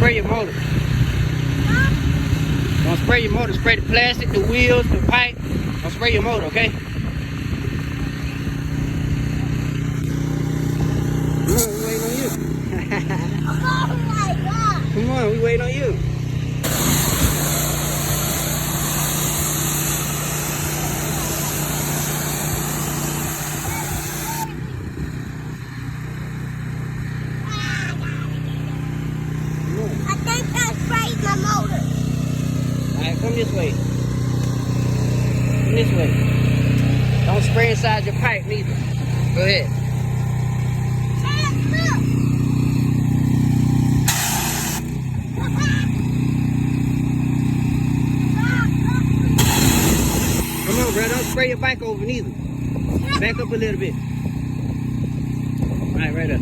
spray your motor. Don't spray your motor. Spray the plastic, the wheels, the pipe. Don't spray your motor, okay? Come on, we waiting on you. Oh my God. Come on, we waiting on you. I think I sprayed my motor. Alright, come this way. Come this way. Don't spray inside your pipe neither. Go ahead. Dad, look. Come on, bro. Don't spray your bike over neither. Back up a little bit. Alright, right up.